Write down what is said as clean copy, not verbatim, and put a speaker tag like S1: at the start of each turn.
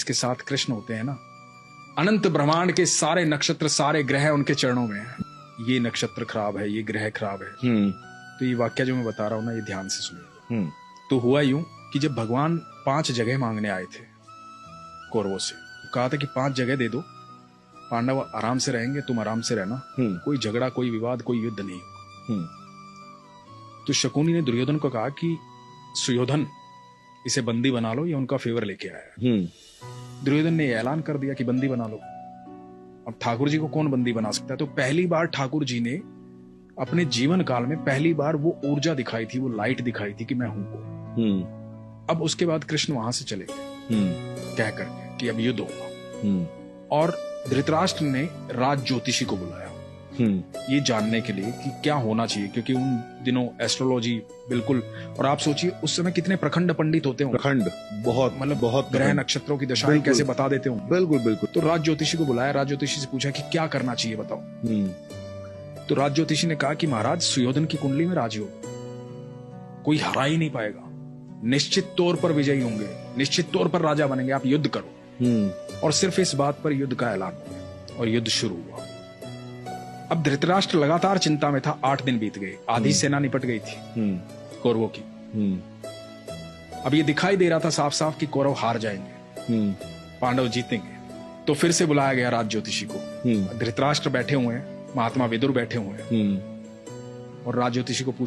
S1: जिसके साथ कृष्ण होते हैं ना, अनंत ब्रह्मांड के सारे नक्षत्र, सारे ग्रह उनके चरणों में हैं। ये नक्षत्र खराब है, ये ग्रह खराब है। तो ये वाक्य जो मैं बता रहा हूं ना, ये ध्यान से सुनिए। तो हुआ यूं कि जब भगवान 5 जगह मांगने आए थे कौरवों से, तो कहा था कि 5 जगह दे दो, पांडव आराम से रहेंगे, तुम आराम से रहना, कोई झगड़ा, कोई विवाद, कोई युद्ध नहीं। तो शकुनी ने दुर्योधन को कहा कि सुयोधन, इसे बंदी बना लो, ये उनका फेवर लेके आया। दुर्योधन ने ऐलान कर दिया कि बंदी बना लो। अब ठाकुर जी को कौन बंदी बना सकता है? तो पहली बार ठाकुर जी ने अपने जीवन काल में पहली बार वो ऊर्जा दिखाई थी, वो लाइट दिखाई थी कि मैं हूं को। अब उसके बाद कृष्ण वहां से चले गए कह करके कि अब युद्ध होगा। और धृतराष्ट्र ने राज ज्योतिषी को बुलाया ये जानने के लिए कि क्या होना चाहिए, क्योंकि उन दिनों एस्ट्रोलॉजी बिल्कुल, और आप सोचिए उस समय कितने प्रखंड पंडित होते होंगे,
S2: प्रखंड बहुत, मतलब बहुत
S1: ग्रह नक्षत्रों की दशाएं कैसे बता देते होंगे।
S2: बिल्कुल बिल्कुल।
S1: तो राज ज्योतिषी को बुलाया, राज ज्योतिषी से पूछा कि क्या करना चाहिए बताओ। तो राज ज्योतिषी ने कहा कि महाराज, सुयोधन की कुंडली में राजयोग, कोई हरा ही नहीं पाएगा, निश्चित तौर पर विजयी होंगे, निश्चित तौर पर राजा बनेंगे, आप युद्ध करो। और सिर्फ इस बात पर युद्ध का ऐलान हुआ और युद्ध शुरू हुआ। अब धृतराष्ट्र लगातार चिंता में था। 8 दिन बीत गए, आधी सेना निपट गई थी कौरवों की। अब ये दिखाई दे रहा था साफ साफ कि कौरव हार जाएंगे, पांडव जीतेंगे। तो फिर से बुलाया गया राज ज्योतिषी को। धृतराष्ट्र बैठे हुए हैं, महात्मा विदुर बैठे हुए हैं, और राज ज्योतिषी को पूछा